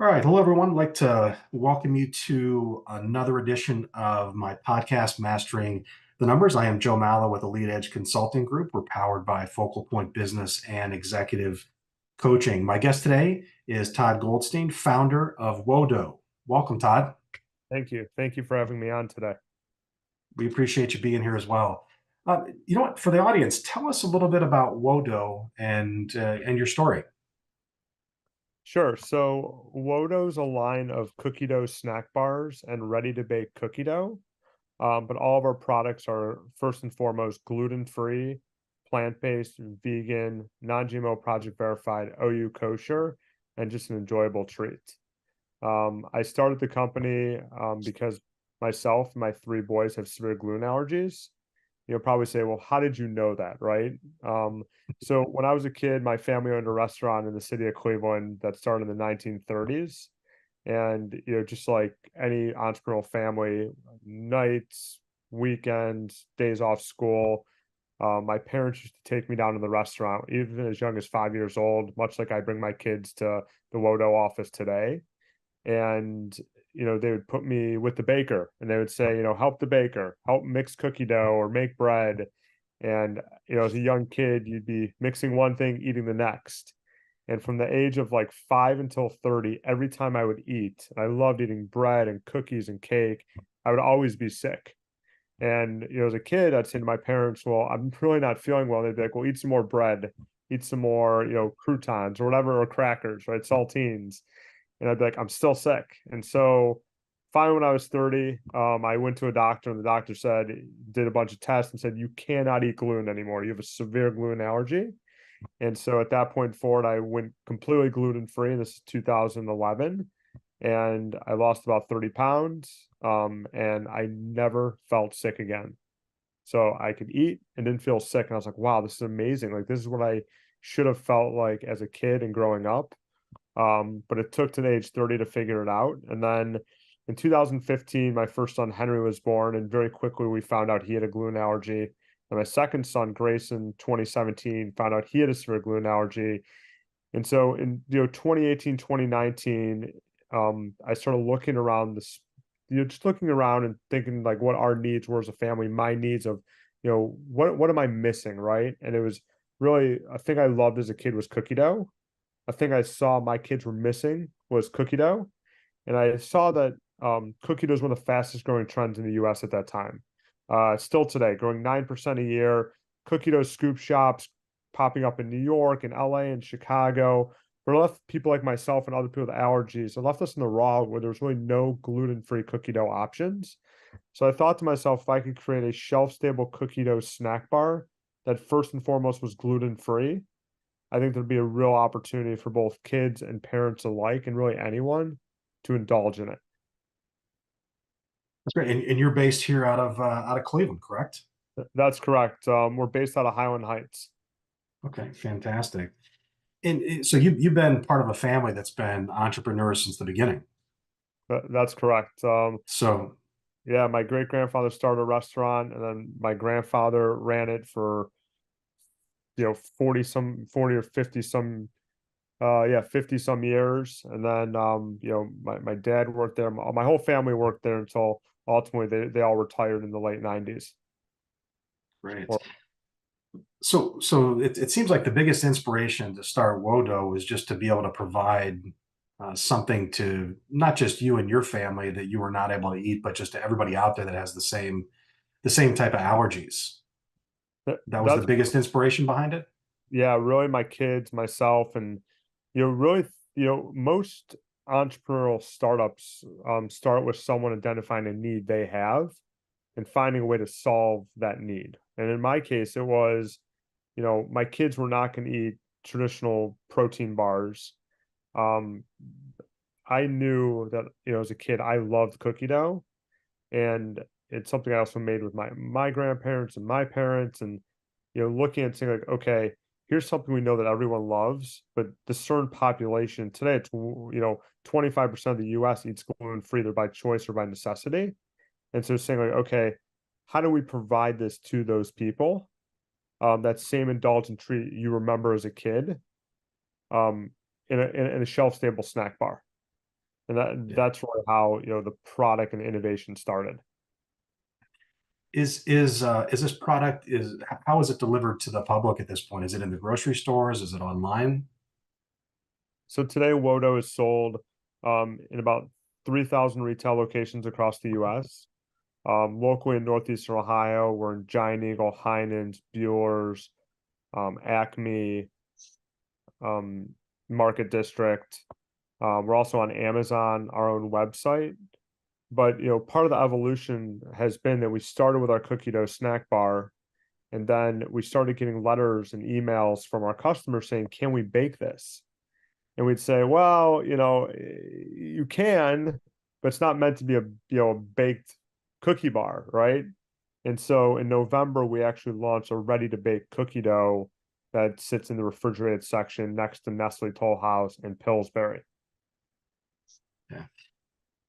All right. Hello, everyone. I'd like to welcome you to another edition of my podcast, Mastering the Numbers. I am Joe Mallo with Elite Edge Consulting Group. We're powered by Focal Point Business and Executive Coaching. My guest today is Todd Goldstein, founder of Wodo. Welcome, Todd. Thank you. Thank you for having me on today. We appreciate you being here as well. You know what? For the audience, tell us a little bit about Wodo and your story. Sure. So Wodo's a line of cookie dough snack bars and ready-to-bake cookie dough. But all of our products are first and foremost gluten-free, plant-based, vegan, non-GMO project verified, OU kosher, and just an enjoyable treat. I started the company because myself and my three boys have severe gluten allergies. You'll probably say, well, how did you know that, right? So when I was a kid, my family owned a restaurant in the city of Cleveland that started in the 1930s. And, just like any entrepreneurial family, nights, weekends, days off school, my parents used to take me down to the restaurant, even as young as 5 years old, much like I bring my kids to the Wodo office today. And they would put me with the baker and they would say, help the baker, help mix cookie dough or make bread. And as a young kid, you'd be mixing one thing, eating the next. And from the age of like 5 until 30, every time I would eat, and I loved eating bread and cookies and cake, I would always be sick. And as a kid, I'd say to my parents, well, I'm really not feeling well. They'd be like, well, eat some more bread, eat some more, croutons or whatever, or crackers, right? Saltines. And I'd be like, I'm still sick. And so finally, when I was 30, I went to a doctor, and the doctor did a bunch of tests and said, you cannot eat gluten anymore. You have a severe gluten allergy. And so at that point forward, I went completely gluten free. This is 2011. And I lost about 30 pounds. And I never felt sick again. So I could eat and didn't feel sick. And I was like, wow, this is amazing. Like, this is what I should have felt like as a kid and growing up. But it took to the age 30 to figure it out. And then in 2015, my first son Henry was born, and very quickly we found out he had a gluten allergy. And my second son, Grayson, 2017, found out he had a severe gluten allergy. And so in 2018, 2019, I started looking around this, just looking around and thinking like what our needs were as a family, my needs of, what am I missing, right? And it was really a thing I loved as a kid was cookie dough. A thing I saw my kids were missing was cookie dough. And I saw that cookie dough is one of the fastest growing trends in the US at that time. Still today, growing 9% a year. Cookie dough scoop shops popping up in New York and LA and Chicago. But it left people like myself and other people with allergies. It left us in the raw where there was really no gluten-free cookie dough options. So I thought to myself, if I could create a shelf-stable cookie dough snack bar that first and foremost was gluten-free, I think there'd be a real opportunity for both kids and parents alike, and really anyone to indulge in it. That's great. And you're based here out of Cleveland, correct? That's correct. We're based out of Highland Heights. Okay, fantastic. And so you've been part of a family that's been entrepreneurs since the beginning. That's correct. So Yeah, my great grandfather started a restaurant, and then my grandfather ran it for 40 or 50 some, yeah, 50 some years. And then my dad worked there. My whole family worked there until ultimately they all retired in the late 90s. great. Or So it seems like the biggest inspiration to start Wodo was just to be able to provide something to not just you and your family that you were not able to eat, but just to everybody out there that has the same type of allergies. That was the that's biggest inspiration behind it. Yeah, really my kids, myself, and really, most entrepreneurial startups start with someone identifying a need they have and finding a way to solve that need. And in my case, it was, my kids were not going to eat traditional protein bars. Um, I knew that, as a kid, I loved cookie dough, and it's something I also made with my grandparents and my parents, and looking at saying like, okay, here's something we know that everyone loves, but the certain population today, it's 25% of the US eats gluten free, either by choice or by necessity. And so saying like, okay, how do we provide this to those people? That same indulgent treat you remember as a kid, um, in a shelf stable snack bar. And Yeah. that's really how, the product and innovation started. Is this product how is it delivered to the public at this point? Is it in the grocery stores? Is it online? So today, Wodo is sold in about 3,000 retail locations across the US. Locally in Northeastern Ohio, we're in Giant Eagle, Heinen's, Bueller's, Acme, um, Market District. We're also on Amazon, our own website. But part of the evolution has been that we started with our cookie dough snack bar, and then we started getting letters and emails from our customers saying, "Can we bake this?" And we'd say, "Well, you can, but it's not meant to be a baked cookie bar, right?" And so in November, we actually launched a ready to bake cookie dough that sits in the refrigerated section next to Nestle Toll House and Pillsbury. Yeah.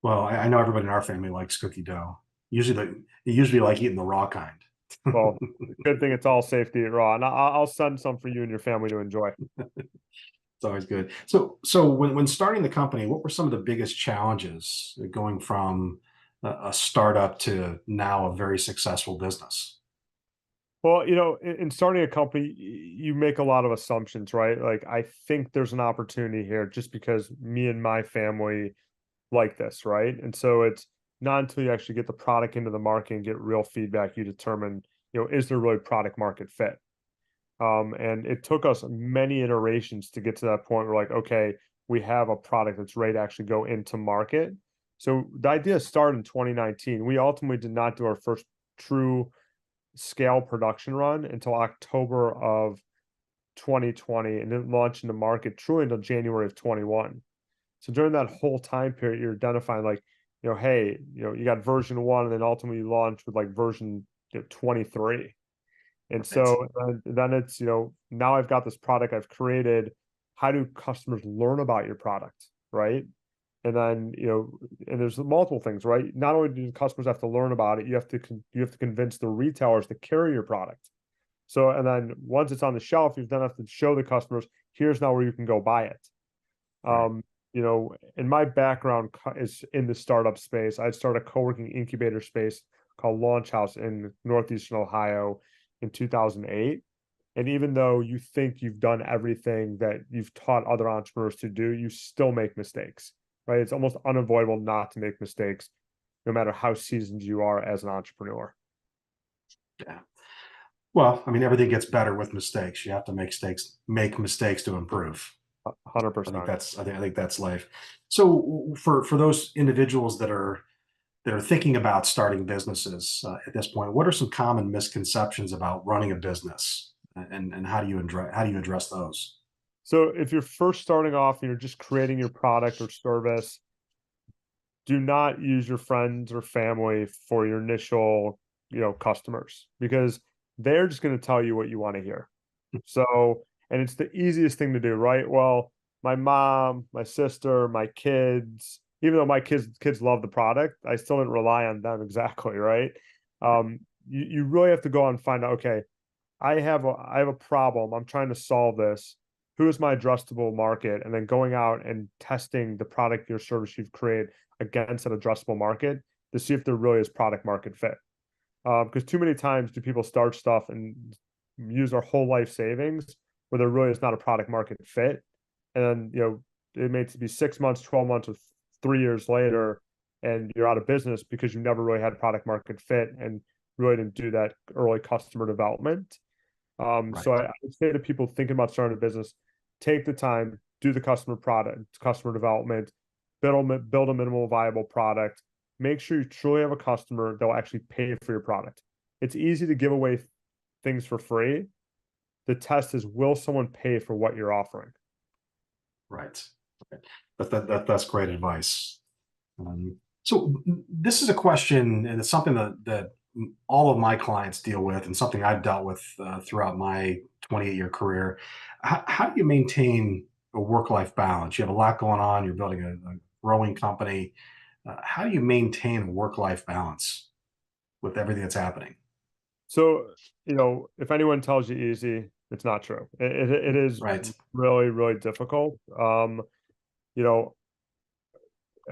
Well, I know everybody in our family likes cookie dough. They usually like eating the raw kind. Well, good thing it's all safe to eat raw, and I'll send some for you and your family to enjoy. It's always good. So when starting the company, what were some of the biggest challenges going from a startup to now a very successful business? Well, in starting a company, you make a lot of assumptions, right? Like, I think there's an opportunity here just because me and my family like this, right? And so it's not until you actually get the product into the market and get real feedback, you determine, is there really product market fit? And it took us many iterations to get to that point where, like, okay, we have a product that's ready to actually go into market. So the idea started in 2019. We ultimately did not do our first true scale production run until October of 2020 and didn't launch into market truly until January of 21. So during that whole time period, you're identifying, like, hey, you got version one, and then ultimately you launch with like version 23. And Right. so then it's, now I've got this product I've created. How do customers learn about your product? Right. And then, and there's multiple things, right? Not only do customers have to learn about it, you have to convince the retailers to carry your product. So, and then once it's on the shelf, you then have to show the customers, here's now where you can go buy it. Right. Um, and my background is in the startup space. I started a co-working incubator space called Launch House in Northeastern Ohio in 2008. And even though you think you've done everything that you've taught other entrepreneurs to do, you still make mistakes, right? It's almost unavoidable not to make mistakes, no matter how seasoned you are as an entrepreneur. Yeah. Well, I mean, everything gets better with mistakes. You have to make mistakes to improve. I think 100%. I think that's life. So for those individuals that are thinking about starting businesses at this point, what are some common misconceptions about running a business, and how do you address those? So if you're first starting off and you're just creating your product or service, do not use your friends or family for your initial, customers, because they're just going to tell you what you want to hear. So, and it's the easiest thing to do, right? Well, my mom, my sister, my kids, even though my kids love the product, I still didn't rely on them exactly, right? You really have to go and find out, okay, I have a problem. I'm trying to solve this. Who is my addressable market? And then going out and testing the product or service you've created against an addressable market to see if there really is product market fit. Because too many times do people start stuff and use their whole life savings where there really is not a product market fit. And then, it may be 6 months, 12 months, or 3 years later, and you're out of business because you never really had product market fit and really didn't do that early customer development. So Right. I would say to people thinking about starting a business, take the time, do the customer development, build a minimal viable product. Make sure you truly have a customer that will actually pay for your product. It's easy to give away things for free. The test is, will someone pay for what you're offering? Right. Right. That's great advice. So this is a question, and it's something that all of my clients deal with, and something I've dealt with throughout my 28-year career. How do you maintain a work-life balance? You have a lot going on. You're building a growing company. How do you maintain a work-life balance with everything that's happening? So, if anyone tells you easy, it's not true. It is Right. really, really difficult. You know,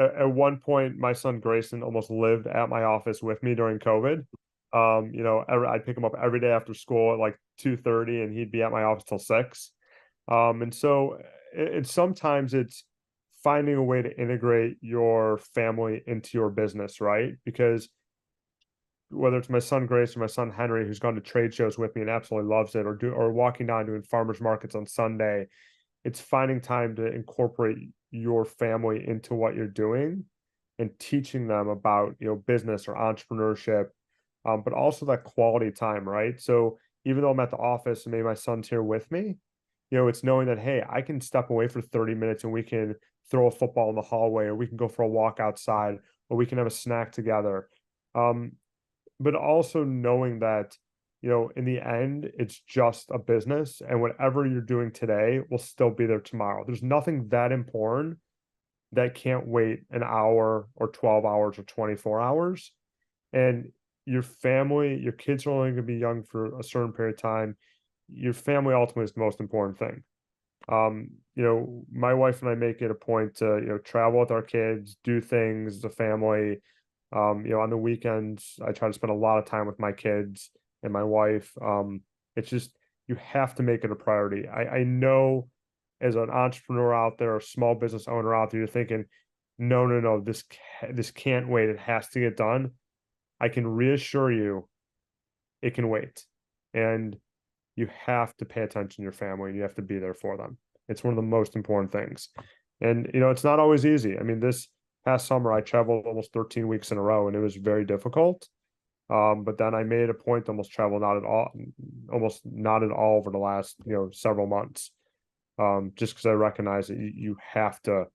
at one point, my son Grayson almost lived at my office with me during COVID. I'd pick him up every day after school at like 2:30, and he'd be at my office till 6. And so it's sometimes it's finding a way to integrate your family into your business, right? Because whether it's my son Grace or my son Henry, who's gone to trade shows with me and absolutely loves it, or walking down doing farmers markets on Sunday, it's finding time to incorporate your family into what you're doing and teaching them about, business or entrepreneurship, but also that quality time, right? So even though I'm at the office and maybe my son's here with me, it's knowing that, hey, I can step away for 30 minutes and we can throw a football in the hallway, or we can go for a walk outside, or we can have a snack together. Um, but also knowing that, in the end, it's just a business, and whatever you're doing today will still be there tomorrow. There's nothing that important that can't wait an hour or 12 hours or 24 hours. And your family, your kids are only going to be young for a certain period of time. Your family ultimately is the most important thing. My wife and I make it a point to, travel with our kids, do things as a family. On the weekends, I try to spend a lot of time with my kids and my wife. It's just, you have to make it a priority. I know, as an entrepreneur out there, a small business owner out there, you're thinking, no, no, no, this can't wait. It has to get done. I can reassure you, it can wait. And you have to pay attention to your family, and you have to be there for them. It's one of the most important things. And, it's not always easy. I mean, this past summer, I traveled almost 13 weeks in a row, and it was very difficult. But then I made a point to almost not at all over the last, several months. Just because I recognize that you have to,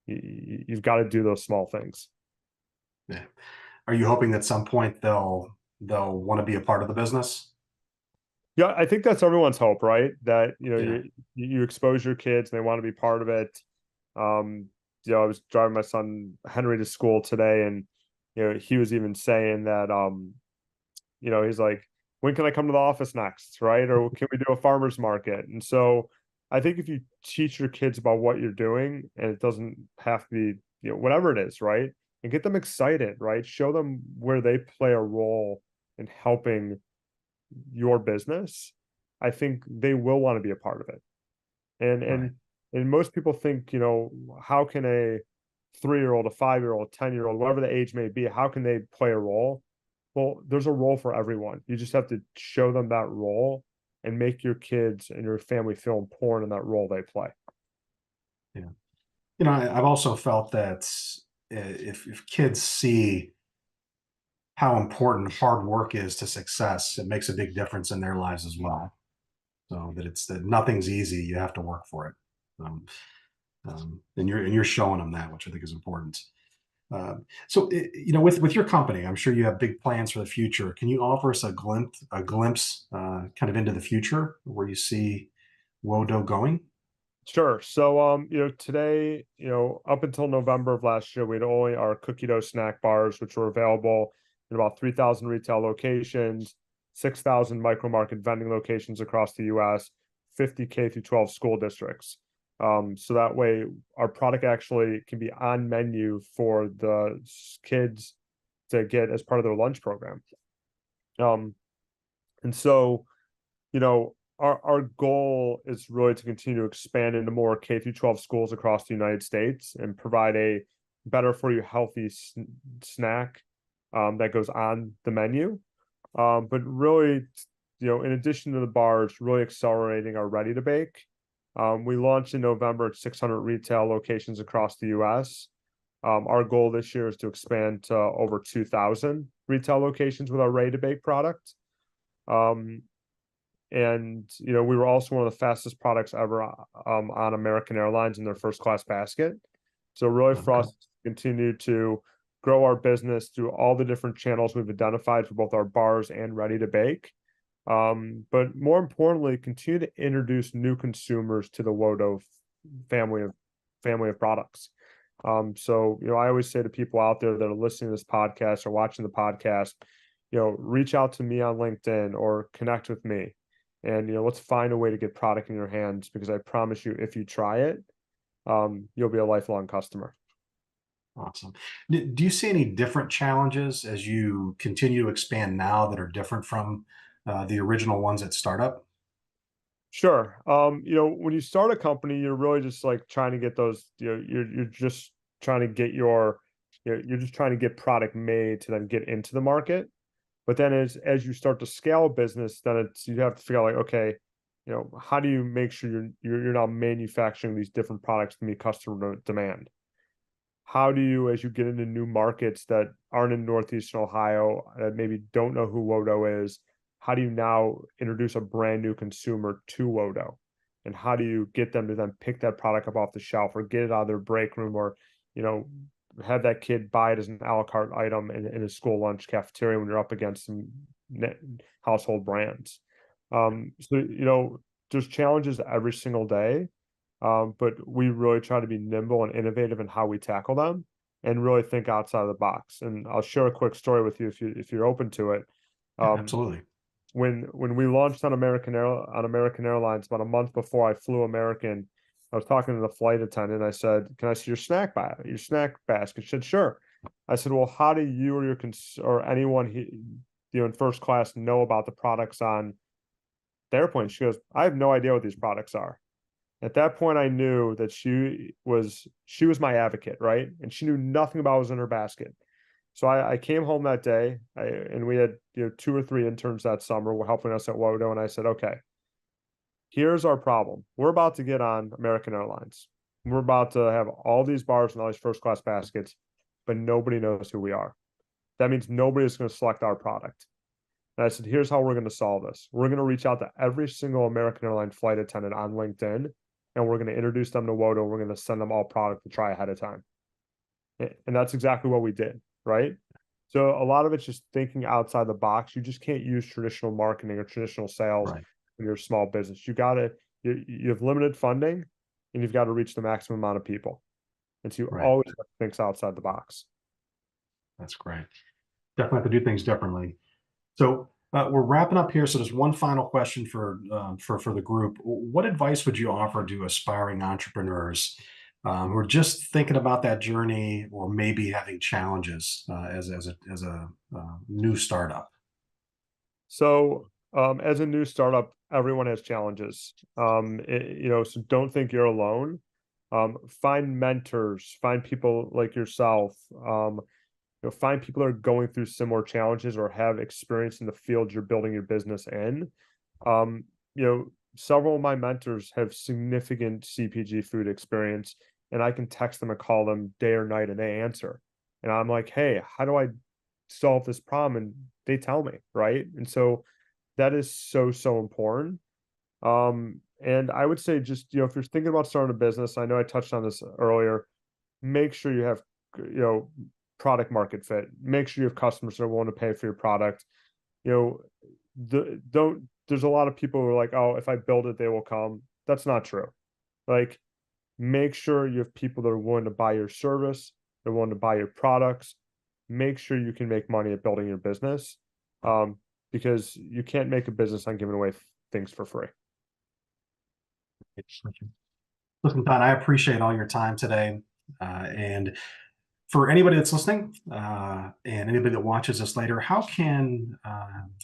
you've got to do those small things. Yeah. Are you hoping at some point they'll want to be a part of the business? Yeah, I think that's everyone's hope, right? That, Yeah. you expose your kids and they want to be part of it. Um, I was driving my son Henry to school today, and he was even saying that, he's like, when can I come to the office next, right? Or can we do a farmer's market? And so I think if you teach your kids about what you're doing, and it doesn't have to be, whatever it is, right? And get them excited, right? Show them where they play a role in helping your business. I think they will want to be a part of it. And Right. and and most people think, how can a 3-year-old, a 5-year-old, 10-year-old, whatever the age may be, how can they play a role? Well, there's a role for everyone. You just have to show them that role and make your kids and your family feel important in that role they play. Yeah. I've also felt that if kids see how important hard work is to success, it makes a big difference in their lives as well. So that nothing's easy. You have to work for it. Um, and you're showing them that, which I think is important. With your company, I'm sure you have big plans for the future. Can you offer us a glimpse, kind of into the future, where you see Wodo going? Sure. So, today, up until November of last year, we had only our cookie dough snack bars, which were available in about 3,000 retail locations, 6,000 micro market vending locations across the US, 50 K through 12 school districts. So that way, our product actually can be on menu for the kids to get as part of their lunch program. Um, and so, our goal is really to continue to expand into more K through 12 schools across the United States and provide a better for you healthy snack, that goes on the menu. But really, in addition to the bars, really accelerating our ready to bake. We launched in November at 600 retail locations across the US. Our goal this year is to expand to over 2,000 retail locations with our ready to bake product. Um, and we were also one of the fastest products ever, on American Airlines in their first class basket. So really, for Okay. us to continue to grow our business through all the different channels we've identified for both our bars and ready to bake. But more importantly, continue to introduce new consumers to the Wodo family of products. So I always say to people out there that are listening to this podcast or watching the podcast, reach out to me on LinkedIn or connect with me. And let's find a way to get product in your hands, because I promise you, if you try it, you'll be a lifelong customer. Awesome. Do you see any different challenges as you continue to expand now that are different from the original ones at startup? Sure. When you start a company, you're really just like trying to get those, you're just trying to get you're just trying to get product made to then get into the market. But then as you start to scale a business, then you have to figure out like, okay, how do you make sure you're now manufacturing these different products to meet customer demand? How do you, as you get into new markets that aren't in Northeastern Ohio, that maybe don't know who Wodo is, how do you now introduce a brand new consumer to Wodo? And how do you get them to then pick that product up off the shelf or get it out of their break room or, you know, have that kid buy it as an a la carte item in a school lunch cafeteria when you're up against some household brands. There's challenges every single day, but we really try to be nimble and innovative in how we tackle them and really think outside of the box. And I'll share a quick story with you if you're open to it. Yeah, Um, absolutely. when we launched on American Airlines about a month before I flew American, I was talking to the flight attendant. I said, "Can I see your snack basket?" She said, "Sure." I said, "Well, how do you or or anyone in first class know about the products on the airplane?" She goes, "I have no idea what these products are." At that point, I knew that she was my advocate, right? And she knew nothing about what was in her basket. So I came home that day, and we had 2 or 3 interns that summer were helping us at Wodo, and I said, "Okay, here's our problem. We're about to get on American Airlines. We're about to have all these bars and all these first class baskets, but nobody knows who we are. That means nobody is going to select our product." And I said, "Here's how we're going to solve this. We're going to reach out to every single American Airlines flight attendant on LinkedIn, and we're going to introduce them to Wodo. We're going to send them all product to try ahead of time." And that's exactly what we did, right? So a lot of it's just thinking outside the box. You just can't use traditional marketing or traditional sales Right, in your small business. You have limited funding and you've got to reach the maximum amount of people. And so you right. always have to think outside the box. That's great. Definitely have to do things differently. So we're wrapping up here. So there's one final question for the group. What advice would you offer to aspiring entrepreneurs who are just thinking about that journey, or maybe having challenges as a new startup? So as a new startup, everyone has challenges. So don't think you're alone. Find mentors, find people like yourself. Find people that are going through similar challenges or have experience in the field you're building your business in. Several of my mentors have significant CPG food experience, and I can text them and call them day or night, and they answer. And I'm like, "Hey, how do I solve this problem?" And they tell me, right? And so that is so, so important. And I would say just, if you're thinking about starting a business, I know I touched on this earlier, make sure you have, you know, product market fit. Make sure you have customers that are willing to pay for your product. You know, there's a lot of people who are like, "Oh, if I build it, they will come." That's not true. Like, make sure you have people that are willing to buy your service, they're willing to buy your products. Make sure you can make money at building your business, um, because you can't make a business on giving away things for free. Listen, Todd, I appreciate all your time today. And for anybody that's listening and anybody that watches this later, how can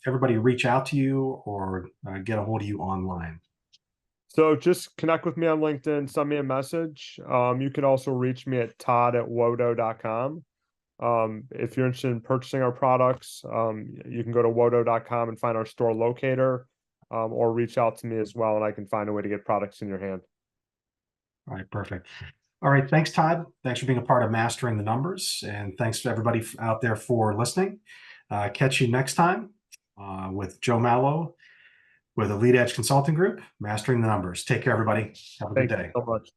everybody reach out to you or get a hold of you online? So just connect with me on LinkedIn, send me a message. You can also reach me at todd@wodo.com. If you're interested in purchasing our products, you can go to wodo.com and find our store locator, or reach out to me as well, and I can find a way to get products in your hand. All right, perfect. All right, thanks, Todd. Thanks for being a part of Mastering the Numbers. And thanks to everybody out there for listening. Catch you next time with Joe Mallo with the Lead Edge Consulting Group, Mastering the Numbers. Take care, everybody. Have a good Thank you day. so much.